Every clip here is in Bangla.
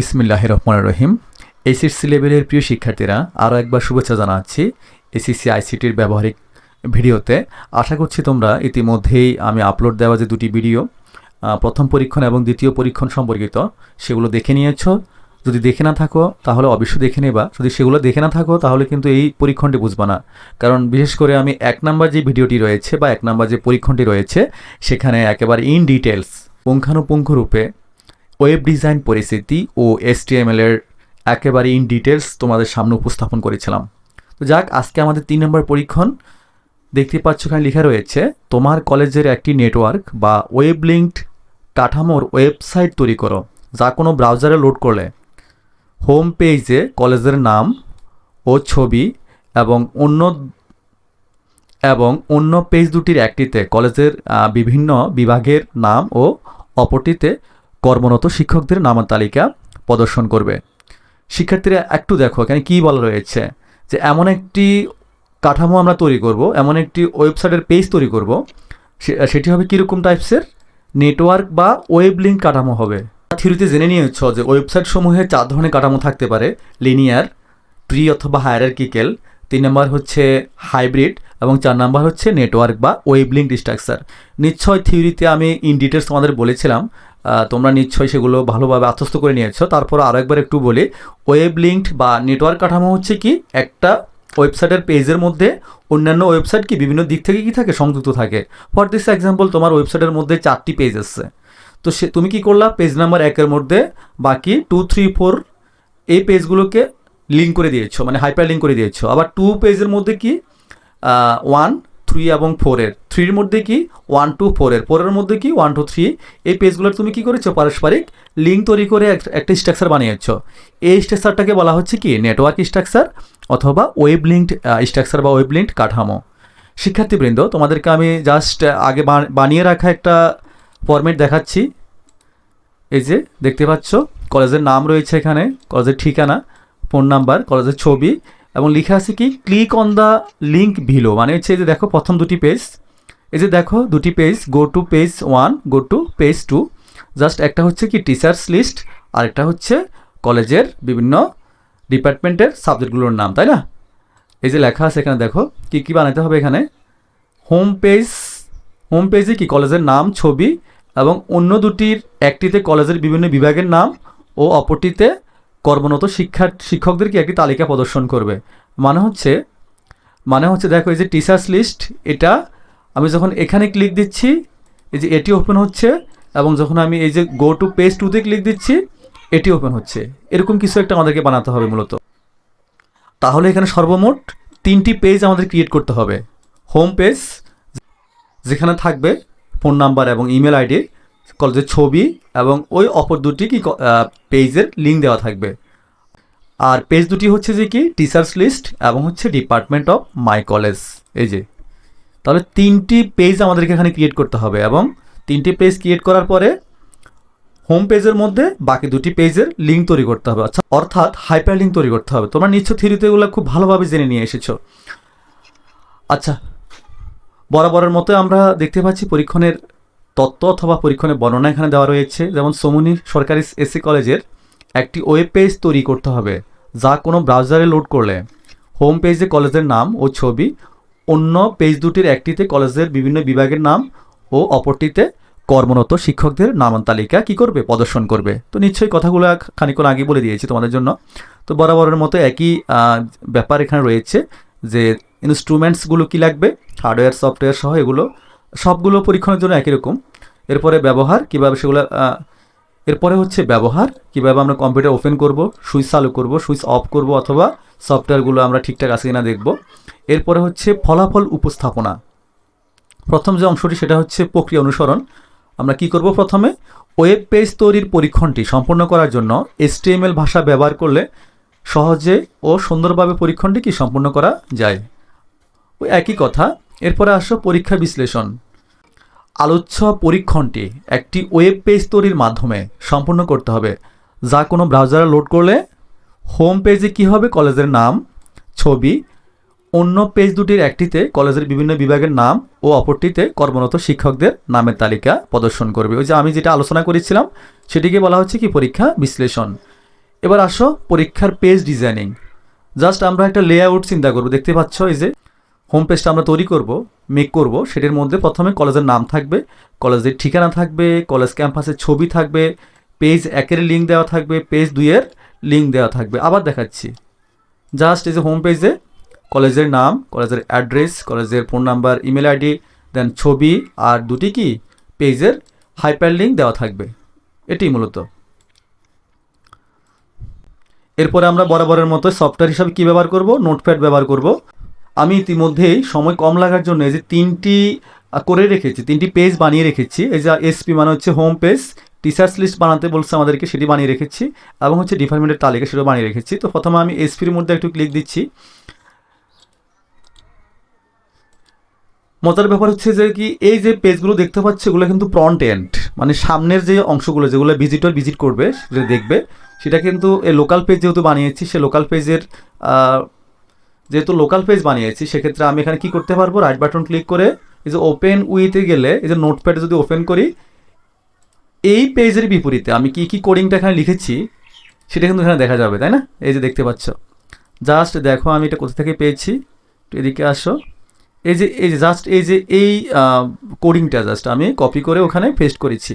বিসমিল্লাহির রহমানির রহিম। এসএসসি লেভেলের প্রিয় শিক্ষার্থীরা, আরও একবার শুভেচ্ছা জানাচ্ছি এসএসসি আইসিটির ব্যবহারিক ভিডিওতে। আশা করছি তোমরা ইতিমধ্যেই আমি আপলোড দেওয়া যে দুটি ভিডিও, প্রথম পরীক্ষণ এবং দ্বিতীয় পরীক্ষণ সম্পর্কিত, সেগুলো দেখে নিয়েছো। যদি দেখে না থাকো তাহলে অবশ্যই দেখে নেবা। যদি সেগুলো দেখে না থাকো তাহলে কিন্তু এই পরীক্ষণটি বুঝবা না। কারণ বিশেষ করে আমি 1 নাম্বার যে ভিডিওটি রয়েছে বা 1 নাম্বার যে পরীক্ষণটি রয়েছে, সেখানে একেবারে ইন ডিটেলস পুঙ্খানুপুঙ্খরূপে ওয়েব ডিজাইন পরিস্থিতি ও HTML এর একেবারে ইন ডিটেলস তোমাদের সামনে উপস্থাপন করেছিলাম। তো যাক, আজকে আমাদের 3 নম্বর পরীক্ষণ। দেখতে পাচ্ছ এখানে লেখা রয়েছে, তোমার কলেজের একটি নেটওয়ার্ক বা ওয়েব লিঙ্কড কাঠামোর ওয়েবসাইট তৈরি করো, যা কোনো ব্রাউজারে লোড করলে হোম পেজে কলেজের নাম ও ছবি এবং অন্য পেজ দুটির একটিতে কলেজের বিভিন্ন বিভাগের নাম ও অপরটিতে কর্মরত শিক্ষকদের নামের তালিকা প্রদর্শন করবে। শিক্ষার্থীরা একটু দেখো এখানে কী বলা রয়েছে, যে এমন একটি কাঠামো আমরা তৈরি করব, এমন একটি ওয়েবসাইটের পেজ তৈরি করব, সেটি হবে কীরকম টাইপসের? নেটওয়ার্ক বা ওয়েব লিঙ্ক কাঠামো হবে। থিওরিতে জেনে নিয়েছ যে ওয়েবসাইট সমূহে 4 ধরনের কাঠামো থাকতে পারে: লিনিয়ার, ট্রি অথবা হায়ারার্কিক্যাল, 3 নম্বর হচ্ছে হাইব্রিড এবং 4 নম্বর হচ্ছে নেটওয়ার্ক বা ওয়েব লিঙ্ক স্ট্রাকচার। নিশ্চয় থিওরিতে আমি ইন ডিটেলস তোমাদের বলেছিলাম, তোমরা নিশ্চয়ই সেগুলো ভালোভাবে আত্মস্থ করে নিয়েছো। তারপর আরও একবার একটু বলি, ওয়েব লিঙ্কড বা নেটওয়ার্ক কাঠামো হচ্ছে কি, একটা ওয়েবসাইটের পেজের মধ্যে অন্যান্য ওয়েবসাইট কি বিভিন্ন দিক থেকে কি থাকে, সংযুক্ত থাকে। ফর দিস এক্সাম্পল, তোমার ওয়েবসাইটের মধ্যে 4টি পেজ আছে, তো তুমি কি করলা, পেজ নাম্বার 1-এর মধ্যে বাকি 2, 3, 4 এই পেজগুলোকে লিঙ্ক করে দিয়েছো, মানে হাইপার লিঙ্ক করে দিয়েছো। আবার 2 পেজের মধ্যে কি 1, 3 এবং 4-এর, 3-এর মধ্যে কি 1, 2, 4-এর, 4-এর মধ্যে কি 1, 2, 3, এই পেজগুলোর তুমি কি করেছো, পারস্পরিক লিঙ্ক তৈরি করে একটা স্ট্রাকচার বানিয়েছো। এই স্ট্রাকচারটাকে বলা হচ্ছে কি নেটওয়ার্ক স্ট্রাকচার অথবা ওয়েব লিঙ্কড স্ট্রাকচার বা ওয়েব লিঙ্কড কাঠামো। শিক্ষার্থীবৃন্দ, তোমাদেরকে আমি জাস্ট আগে বানিয়ে রাখা একটা ফরম্যাট দেখাচ্ছি। এই যে দেখতে পাচ্ছ, কলেজের নাম রয়েছে এখানে, কলেজের ঠিকানা, ফোন নাম্বার, কলেজের ছবি এবং লেখা আছে কি click on the link below, মানে হচ্ছে এই যে দেখো প্রথম দুটি পেজ, এই যে দেখো দুটি page, go to page 1, go to page 2। Just একটা হচ্ছে কি টিচার্স লিস্ট আর একটা হচ্ছে কলেজের বিভিন্ন ডিপার্টমেন্টের সাবজেক্টগুলোর নাম, তাই না? এই যে লেখা আছে এখানে দেখো কি কি বানাতে হবে। এখানে হোম পেজে কি কলেজের নাম, ছবি এবং অন্য দুটির একটিতে কলেজের বিভিন্ন বিভাগের নাম ও অপরটিতে কর্মরত শিক্ষকদের কি একটি তালিকা প্রদর্শন করবে। মানে হচ্ছে দেখো, এই যে টিচার্স লিস্ট, এটা আমি যখন এখানে ক্লিক দিচ্ছি, এই যে এটি ওপেন হচ্ছে, এবং যখন আমি এই যে গো টু পেজ 2-তে ক্লিক দিচ্ছি, এটি ওপেন হচ্ছে। এরকম কিছু একটা আমাদেরকে বানাতে হবে মূলত। তাহলে এখানে সর্বমোট 3টি পেজ আমাদের ক্রিয়েট করতে হবে। হোম পেজ, যেখানে থাকবে ফোন নাম্বার এবং ইমেল আইডি, কলেজের ছবি এবং ওই অপর দুটি কি পেজের লিঙ্ক দেওয়া থাকবে। আর পেজ দুটি হচ্ছে যে কি টিচার্স লিস্ট এবং হচ্ছে ডিপার্টমেন্ট অফ মাই কলেজ। এই যে তাহলে 3টি পেজ আমাদেরকে এখানে ক্রিয়েট করতে হবে, এবং 3টি পেজ ক্রিয়েট করার পরে হোম পেজের মধ্যে বাকি দুটি পেজের লিঙ্ক তৈরি করতে হবে, অর্থাৎ হাইপার লিঙ্ক তৈরি করতে হবে। তোমরা নিশ্চয় থিওরিতে এগুলো খুব ভালোভাবে জেনে নিয়ে এসেছো। আচ্ছা, বরাবরের মতো আমরা দেখতে পাচ্ছি পরীক্ষণের তত্ত্ব অথবা পরীক্ষণের বর্ণনা এখানে দেওয়া রয়েছে। যেমন সমুনি সরকারি এসসি কলেজের একটি ওয়েব পেজ তৈরি করতে হবে, যা কোনো ব্রাউজারে লোড করলে হোম পেজে কলেজের নাম ও ছবি, অন্য পেজ দুটির একটিতে কলেজের বিভিন্ন বিভাগের নাম ও অপরটিতে কর্মরত শিক্ষকদের নামান তালিকা কি করবে, প্রদর্শন করবে। তো নিশ্চয়ই কথাগুলো খানিকক্ষণ আগে বলে দিয়েছি তোমাদের জন্য। তো বরাবরের মতো একই ব্যাপার এখানে রয়েছে, যে ইনস্ট্রুমেন্টসগুলো কি লাগবে, হার্ডওয়্যার সফটওয়্যার সহ, এগুলো সবগুলো পরীক্ষণের জন্য একই রকম। এরপরে ব্যবহার কীভাবে সেগুলো, এরপরে হচ্ছে ব্যবহার কীভাবে আমরা কম্পিউটার ওপেন করব, সুইচ চালু করব, সুইচ অফ করব, অথবা সফটওয়্যারগুলো আমরা ঠিকঠাক আছে কিনা দেখব। এরপরে হচ্ছে ফলাফল উপস্থাপনা। প্রথম যে অংশটি সেটা হচ্ছে প্রক্রিয়া অনুসরণ। আমরা কি করব, প্রথমে ওয়েব পেজ তৈরির পরীক্ষণটি সম্পূর্ণ করার জন্য HTML ভাষা ব্যবহার করলে সহজে ও সুন্দরভাবে পরীক্ষণটি কি সম্পূর্ণ করা যায়। ওই একই কথা। এরপরে আসো পরীক্ষা বিশ্লেষণ। আলোচ্য পরীক্ষণটি একটি ওয়েব পেজ তৈরির মাধ্যমে সম্পূর্ণ করতে হবে, যা কোনো ব্রাউজারে লোড করলে হোম পেজে কি হবে, কলেজের নাম, ছবি, অন্য পেজ দুটির একটিতে কলেজের বিভিন্ন বিভাগের নাম ও অপরটিতে কর্মরত শিক্ষকদের নামের তালিকা প্রদর্শন করবে। ওই যে আমি যেটা আলোচনা করেছিলাম সেটিকে বলা হচ্ছে কি পরীক্ষা বিশ্লেষণ। এবার আসো পরীক্ষার পেজ ডিজাইনিং। জাস্ট আমরা একটা লেআউট চিন্তা করবো। দেখতে পাচ্ছ এই যে হোম পেজটা আমরা তৈরি করব, মেক করব, সেটার মধ্যে প্রথমে কলেজের নাম থাকবে, কলেজের ঠিকানা থাকবে, কলেজ ক্যাম্পাসের ছবি থাকবে, পেজ 1-এর লিঙ্ক দেওয়া থাকবে, পেজ 2-এর লিঙ্ক দেওয়া থাকবে। আবার দেখাচ্ছি, জাস্ট এই যে হোম পেজে কলেজের নাম, কলেজের অ্যাড্রেস, কলেজের ফোন নাম্বার, ইমেল আইডি, দেন ছবি আর দুটি কি পেজের হাইপার লিঙ্ক দেওয়া থাকবে। এটি মূলত। এরপরে আমরা বরাবরের মতো সফটওয়্যার হিসাবে কী ব্যবহার করব, নোটপ্যাড ব্যবহার করব। আমি ইতিমধ্যেই সময় কম লাগার জন্য এই যে 3টি করে রেখেছি, 3টি পেজ বানিয়ে রেখেছি। এই যে এসপি মানে হচ্ছে হোম পেজ, টিচার্স লিস্ট বানাতে বলছে আমাদেরকে, সেটি বানিয়ে রেখেছি, এবং হচ্ছে ডিপার্টমেন্টের তালিকা সেটাও বানিয়ে রেখেছি। তো প্রথমে আমি এসপির মধ্যে একটু ক্লিক দিচ্ছি। মজার ব্যাপার হচ্ছে যে কি, এই যে পেজগুলো দেখতে পাচ্ছ এগুলো কিন্তু ফ্রন্ট এন্ড, মানে সামনের যে অংশগুলো যেগুলো ভিজিটর ভিজিট করবে সেটা দেখবে, সেটা কিন্তু এই লোকাল পেজ যেহেতু বানিয়েছি, সে লোকাল পেজের যেহেতু লোকাল পেজ বানিয়েছি, সেক্ষেত্রে আমি এখানে কি করতে পারবো, রাইট বাটন ক্লিক করে এই যে ওপেন উইথে গেলে এই যে নোটপ্যাডে যদি ওপেন করি, এই পেজের বিপরীতে আমি কি কি কোডিংটা এখানে লিখেছি সেটা কিন্তু এখানে দেখা যাবে, তাই না? এই যে দেখতে পাচ্ছ, জাস্ট দেখো আমি এটা কোথা থেকে পেয়েছি, তো এদিকে আসো। এই যে জাস্ট এই কোডিংটা জাস্ট আমি কপি করে ওখানে পেস্ট করেছি।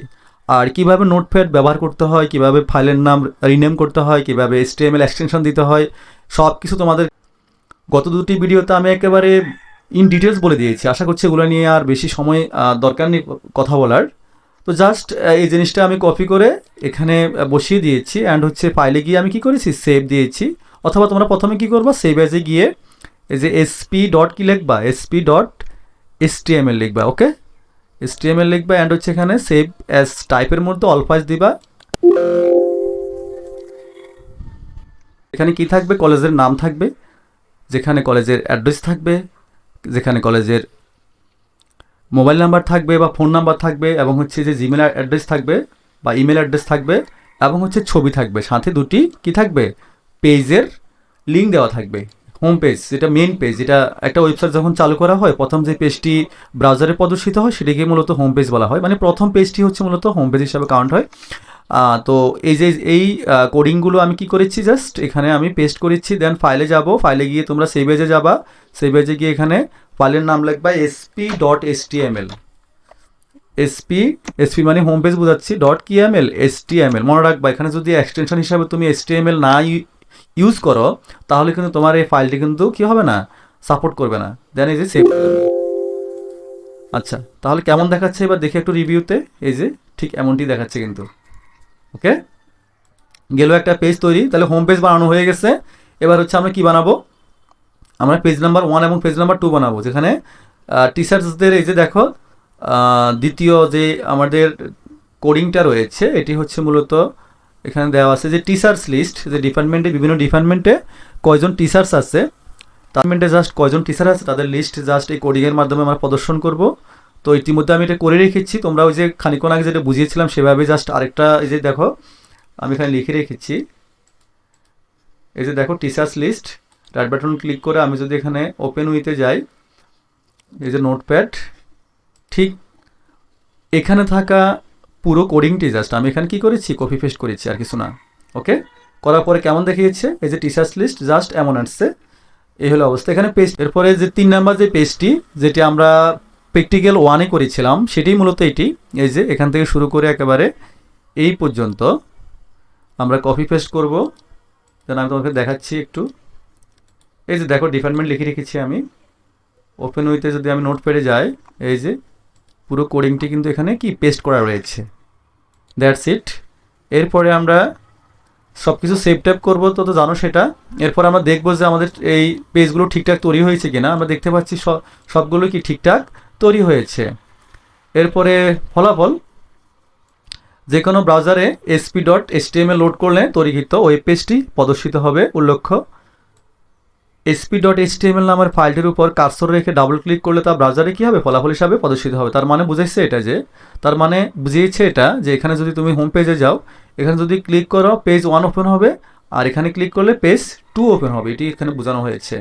আর কিভাবে নোটপ্যাড ব্যবহার করতে হয়, কিভাবে ফাইলের নাম রিনেম করতে হয়, কিভাবে HTML এক্সটেনশন দিতে হয়, সব কিছু তোমাদের গত 2টি ভিডিওতে আমি একেবারে ইন ডিটেলস বলে দিয়েছি। আশা করছি এগুলো নিয়ে আর বেশি সময় দরকার নেই কথা বলার। তো জাস্ট এই জিনিসটা আমি কপি করে এখানে বসিয়ে দিয়েছি, অ্যান্ড হচ্ছে ফাইলে গিয়ে আমি কি করেছি, সেভ দিয়েছি। অথবা তোমরা প্রথমে কি করবা, সেভ অ্যাজে গিয়ে এই যে এসপি ডট কি লিখবা, এসপি ডট HTML লিখবা, ওকে, HTML লিখবা, অ্যান্ড হচ্ছে এখানে সেভ অ্যাজ টাইপের মধ্যে অল ফাইজ দিবা। এখানে কি থাকবে, কলেজের নাম থাকবে, যেখানে কলেজের অ্যাড্রেস থাকবে, যেখানে কলেজের মোবাইল নাম্বার থাকবে বা ফোন নাম্বার থাকবে, এবং হচ্ছে যে জিমেল অ্যাড্রেস থাকবে বা ইমেল অ্যাড্রেস থাকবে, এবং হচ্ছে ছবি থাকবে, সাথে দুটি কি থাকবে, পেজের লিঙ্ক দেওয়া থাকবে। হোম পেজ যেটা মেন পেজ, যেটা একটা ওয়েবসাইট যখন চালু করা হয় প্রথম যে পেজটি ব্রাউজারে প্রদর্শিত হয় সেটাকে মূলত হোম পেজ বলা হয়, মানে প্রথম পেজটি হচ্ছে মূলত হোম পেজ হিসাবে কাউন্ট হয়। তো এই কোডিংগুলো আমি কি করেছি, জাস্ট এখানে আমি পেস্ট করেছি। দেন ফাইলে যাব, ফাইলে গিয়ে তোমরা সেভ এজে যাবা, সেভ এজে গিয়ে এখানে ফাইলের নাম লিখবা sp.html, এসপি মানে হোম পেজ বোঝাচ্ছি, .html মনে রাখবা। এখানে যদি এক্সটেনশন হিসাবে তুমি HTML না ইউজ করো তাহলে কিন্তু তোমার এই ফাইলটি কিন্তু কি হবে না, সাপোর্ট করবে না। দেন এই যে সেভ। আচ্ছা, তাহলে কেমন দেখাচ্ছে এবার দেখি একটু রিভিউতে। এই যে ঠিক এমনটি দেখাচ্ছে কিন্তু, ওকে, গেল একটা পেজ তৈরি। তাহলে হোম পেজ বানানো হয়ে গেছে। এবার হচ্ছে আমরা কি বানাবো, আমরা পেজ নাম্বার 1 এবং পেজ নাম্বার 2 বানাবো, যেখানে টিচার্সদের এই যে দেখো দ্বিতীয় যে আমাদের কোডিংটা রয়েছে, এটি হচ্ছে মূলত এখানে দেওয়া আছে যে টিচার্স লিস্ট, যে ডিপার্টমেন্টে বিভিন্ন ডিপার্টমেন্টে কয়জন টিচার্স আছে, ডিপার্টমেন্টে জাস্ট কয়জন টিচার আছে তাদের লিস্ট জাস্ট এই কোডিংয়ের মাধ্যমে আমরা প্রদর্শন করব। তো ইতিমধ্যে আমি এটা করে রেখেছি, তোমরা ওই যে খানিকক্ষণ আগে যেটা বুঝিয়েছিলাম সেভাবে জাস্ট আরেকটা এই যে দেখো আমি এখানে লিখে রেখেছি। এই যে দেখো teachers list, right button click করে আমি যদি এখানে ওপেন উইথে যাই, এই যে নোটপ্যাড, ঠিক এখানে থাকা পুরো কোডিংটি জাস্ট আমি এখানে কি করেছি, কপি পেস্ট করেছি, আর কিছু না। ওকে, করার পরে কেমন দেখিয়েছে, এই যে টিচার্স লিস্ট জাস্ট এমন আসছে, এই হলো অবস্থা এখানে পেজ। এরপরে যে 3 নাম্বার যে পেজটি, যেটি আমরা প্র্যাকটিক্যাল 1-এ করেছিলাম, সেটি মূলত এটি। এই যে এখান থেকে শুরু করে একেবারে এই পর্যন্ত আমরা কপি পেস্ট করব। দেন আমি তোমাকে দেখাচ্ছি একটু। এই যে দেখো ডিপার্টমেন্ট লিখে রেখেছি আমি। ওপেন উইথে যদি আমি নোটপ্যাডে যাই, এই যে পুরো কোডিংটি কিন্তু এখানে কি পেস্ট করা রয়েছে। That's it. এরপরে আমরা সব কিছু সেভ ট্যাপ করবো, তো জানো সেটা। এরপর আমরা দেখবো যে আমাদের এই পেজগুলো ঠিকঠাক তৈরি হয়েছে কিনা। আমরা দেখতে পাচ্ছি সবগুলো কি ঠিকঠাক তৈরি হয়েছে। এরপরে ফলাফল, যে কোনো ব্রাউজারে sp.html লোড করলে তৈরিকৃত ওয়েব পেজটি প্রদর্শিত হবে। উল্লেখ্য, sp.html নামের ফাইলটির উপর কার্সর রেখে ডাবল ক্লিক করলে তা ব্রাউজারে কী হবে, ফলাফল হিসাবে প্রদর্শিত হবে। তার মানে বুঝাইছে এটা যে, তার মানে বুঝিয়েছে এটা যে এখানে যদি তুমি হোম পেজে যাও, এখানে যদি ক্লিক করো পেজ 1 ওপেন হবে, আর এখানে ক্লিক করলে পেজ 2 ওপেন হবে। এটি এখানে বোঝানো হয়েছে।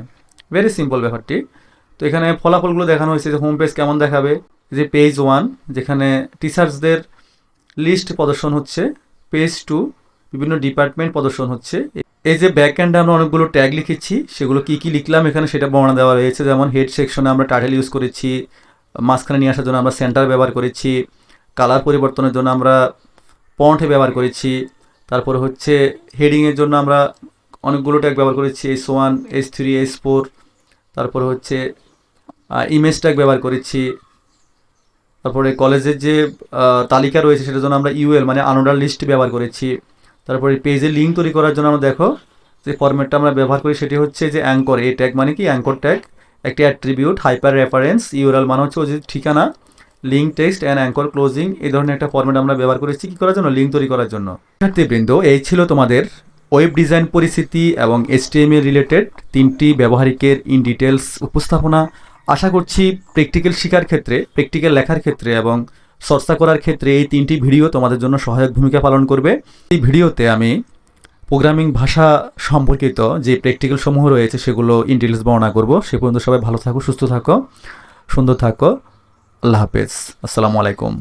ভেরি সিম্পল ব্যাপারটি। তো এখানে ফলাফলগুলো দেখানো হয়েছে যে হোম পেজ কেমন দেখাবে, যে পেজ 1 যেখানে টিচার্সদের লিস্ট প্রদর্শন হচ্ছে, পেজ 2 বিভিন্ন ডিপার্টমেন্ট প্রদর্শন হচ্ছে। এই যে ব্যাক এন্ডে আমরা অনেকগুলো ট্যাগ লিখেছি, সেগুলো কি কি লিখলাম এখানে সেটা বর্ণনা দেওয়া রয়েছে। যেমন হেড সেকশনে আমরা টাইটেল ইউজ করেছি, মাঝখানে নিয়ে আসার জন্য আমরা সেন্টার ব্যবহার করেছি, কালার পরিবর্তনের জন্য আমরা ফন্ট ব্যবহার করেছি, তারপরে হচ্ছে হেডিংয়ের জন্য আমরা অনেকগুলো ট্যাগ ব্যবহার করেছি, S1, S3, S4, তারপরে হচ্ছে ইমেজ ট্যাগ ব্যবহার করেছি। তারপরে কলেজের যে তালিকা রয়েছে সেটার জন্য আমরা UL মানে আনঅর্ডার লিস্ট ব্যবহার করেছি। তারপরে পেজের লিঙ্ক তৈরি করার জন্য আমরা দেখো যে ফরম্যাটটা আমরা ব্যবহার করি সেটি হচ্ছে যে অ্যাঙ্কর। এই ট্যাগ মানে কি অ্যাঙ্কর ট্যাগ, একটি অ্যাট্রিবিউট, হাইপার রেফারেন্স, URL মানে হচ্ছে ওই যে ঠিকানা, link text and anchor closing, এই ধরনের একটা ফরম্যাট আমরা ব্যবহার করেছি কি করার জন্য, লিঙ্ক তৈরি করার জন্য। শিক্ষার্থীবৃন্দ, এই ছিল তোমাদের ওয়েব ডিজাইন পরিস্থিতি এবং HTML রিলেটেড 3টি ব্যবহারিকের ইন ডিটেলস উপস্থাপনা। আশা করছি প্র্যাকটিক্যাল শেখার ক্ষেত্রে, প্র্যাকটিক্যাল লেখার ক্ষেত্রে এবং চর্চা করার ক্ষেত্রে এই 3টি ভিডিও তোমাদের জন্য সহায়ক ভূমিকা পালন করবে। এই ভিডিওতে আমি প্রোগ্রামিং ভাষা সম্পর্কিত যে প্র্যাকটিক্যাল সমূহ রয়েছে সেগুলো ইন ডিটেলস বর্ণনা করব। সে পর্যন্ত সবাই ভালো থাকো, সুস্থ থাকো, সুন্দর থাকো। আল্লাহ হাফেজ। আসসালামু আলাইকুম।